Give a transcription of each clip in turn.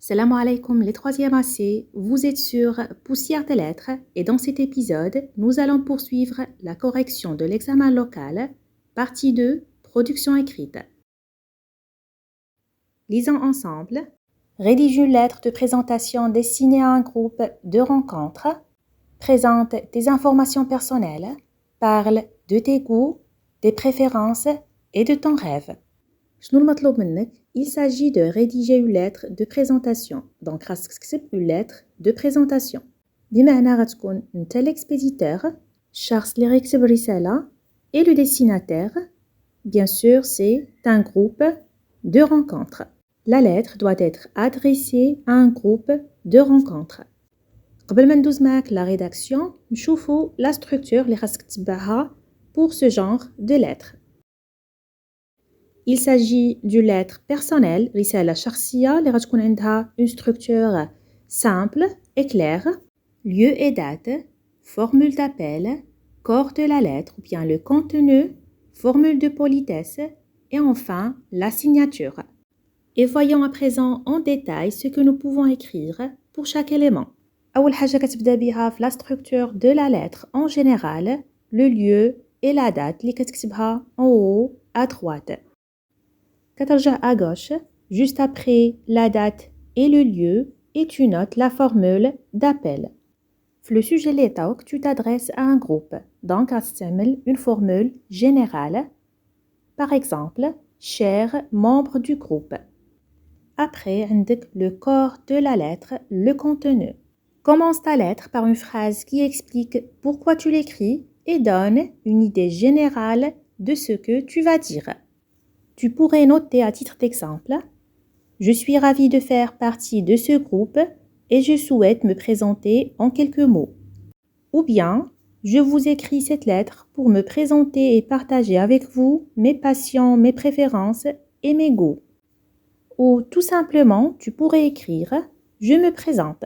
Salam alaikum les 3e AC, vous êtes sur Poussière de lettres et dans cet épisode, nous allons poursuivre la correction de l'examen local, partie 2, production écrite. Lisons ensemble. Rédige une lettre de présentation destinée à un groupe de rencontres. Présente tes informations personnelles. Parle de tes goûts, des préférences et de ton rêve. شنو المطلوب منك؟ Il s'agit de rédiger une lettre de présentation. Donc خاصك تكتب une lettre de présentation. بمعنى غتكون انت l'expéditeur, الشخص اللي غيكتب الرسالة et le destinataire. Bien sûr, c'est un groupe de rencontres. La lettre doit être adressée à un groupe de rencontres. قبل ما ندوز معاك la rédaction, نشوفوا la structure اللي خاصك تتبعها pour ce genre de lettre. Il s'agit d'une lettre personnelle, رسالة شخصية اللي غتكون عندها une structure simple et claire, lieu et date, formule d'appel, corps de la lettre ou bien le contenu, formule de politesse et enfin la signature. Et voyons à présent en détail ce que nous pouvons écrire pour chaque élément. أول حاجة كتبدا بها في la structure de la lettre en général, le lieu et la date اللي كتكتبها en haut à droite. كترجع à gauche, juste après la date et le lieu, et tu notes la formule d'appel. في le sujet اللي عطاوك, tu t'adresses à un groupe. Donc, غتستعمل une formule générale. Par exemple, cher membre du groupe. Après, عندك le corps de la lettre, le contenu. Commence ta lettre par une phrase qui explique pourquoi tu l'écris et donne une idée générale de ce que tu vas dire. Tu pourrais noter à titre d'exemple « Je suis ravie de faire partie de ce groupe et je souhaite me présenter en quelques mots. » Ou bien « Je vous écris cette lettre pour me présenter et partager avec vous mes passions, mes préférences et mes goûts. » Ou tout simplement, tu pourrais écrire « Je me présente. »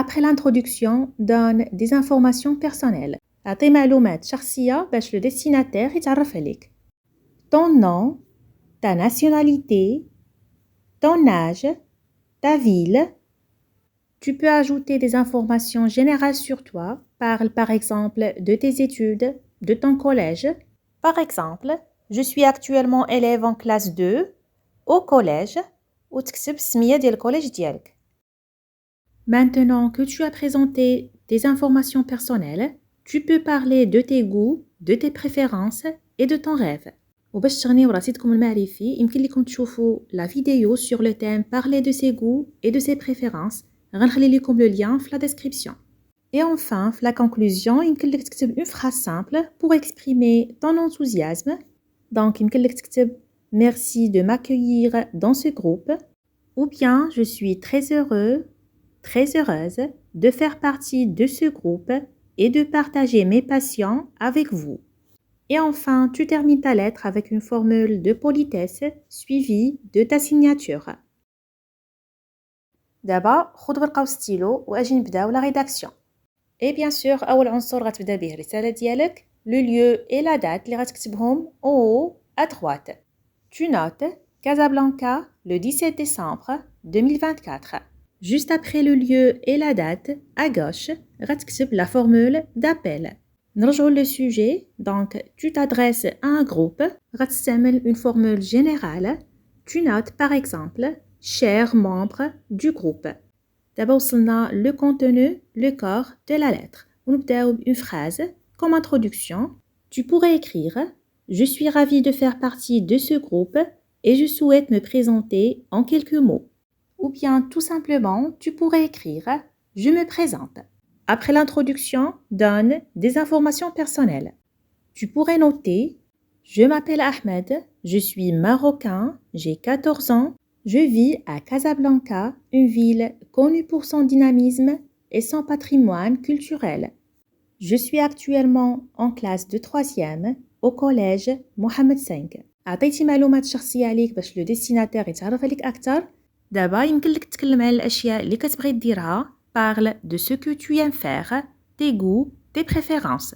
Après l'introduction, donne des informations personnelles. أعطي معلومات شخصية باش le destinataire يتعرف عليك. Ton nom, ta nationalité, ton âge, ta ville. Tu peux ajouter des informations générales sur toi. Parle par exemple de tes études, de ton collège. Par exemple, je suis actuellement élève en classe 2 au collège. وتكتب السمية ديال الكوليج ديالك. Maintenant que tu as présenté tes informations personnelles, tu peux parler de tes goûts, de tes préférences et de ton rêve. وباش تغنيو رصيدكم المعرفي يمكن لكم تشوفوا la vidéo sur le thème parler de ses goûts et de ses préférences. غنخلي لكم le lien في la description. Et enfin, في la conclusion, يمكن لك تكتب une phrase simple pour exprimer ton enthousiasme. Donc يمكن لك تكتب merci de m'accueillir dans ce groupe ou bien je suis très heureux, très heureuse de faire partie de ce groupe et de partager mes passions avec vous. Et enfin, tu termines ta lettre avec une formule de politesse suivie de ta signature. دابا خذ ورقة وستيلو واجي نبداو la rédaction. Et bien sûr, أول عنصر غتبدا به الرسالة ديالك, le lieu et la date اللي غتكتبهم en haut à droite. Tu notes Casablanca le 17 décembre 2024. Juste après le lieu et la date, à gauche, غتكتب la formule d'appel. نرجعوا le sujet, donc tu t'adresses à un groupe, غتستعمل une formule générale. Tu notes par exemple cher membre du groupe. دابا وصلنا le contenu, le corps de la lettre. ونبداو une phrase comme introduction. Tu pourrais écrire je suis ravie de faire partie de ce groupe et je souhaite me présenter en quelques mots. Ou bien tout simplement, tu pourrais écrire je me présente. Après l'introduction, donne des informations personnelles. Tu pourrais noter « Je m'appelle Ahmed, je suis marocain, j'ai 14 ans, je vis à Casablanca, une ville connue pour son dynamisme et son patrimoine culturel. Je suis actuellement en classe de 3e au collège Mohamed V. » عطيتي معلومات شخصية عليك باش لو ديستيناتير يتعرف عليك أكثر. دابا يمكن لك تتكلم على الأشياء اللي كتبغي ديرها. Parle de ce que tu aimes faire, tes goûts, tes préférences.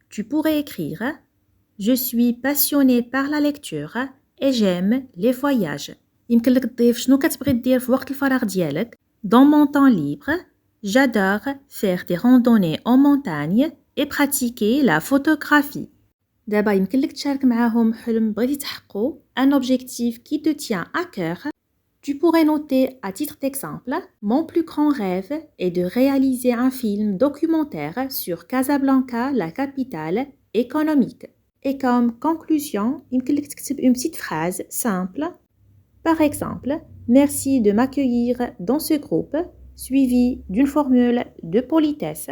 Tu pourrais écrire « Je suis passionné par la lecture et j'aime les voyages. » يمكن لك تضيف شنو كتبغي دير في وقت الفراغ ديالك. Dans mon temps libre, j'adore faire des randonnées en montagne et pratiquer la photographie. دابا يمكن لك تشارك معاهم حلم بغيتي تحققو, un objectif qui te tient à cœur. Tu pourrais noter à titre d'exemple, mon plus grand rêve est de réaliser un film documentaire sur Casablanca, la capitale économique. Et comme conclusion, يمكن لك تكتب une petite phrase simple. Par exemple, merci de m'accueillir dans ce groupe, suivi d'une formule de politesse.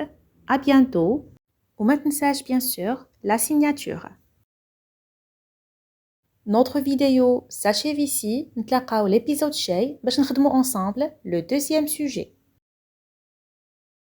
À bientôt. وما تنساش bien sûr la signature. Notre vidéo s'achève ici. نتلاقاو l'épisode الجاي باش نخدمو ensemble le deuxième sujet.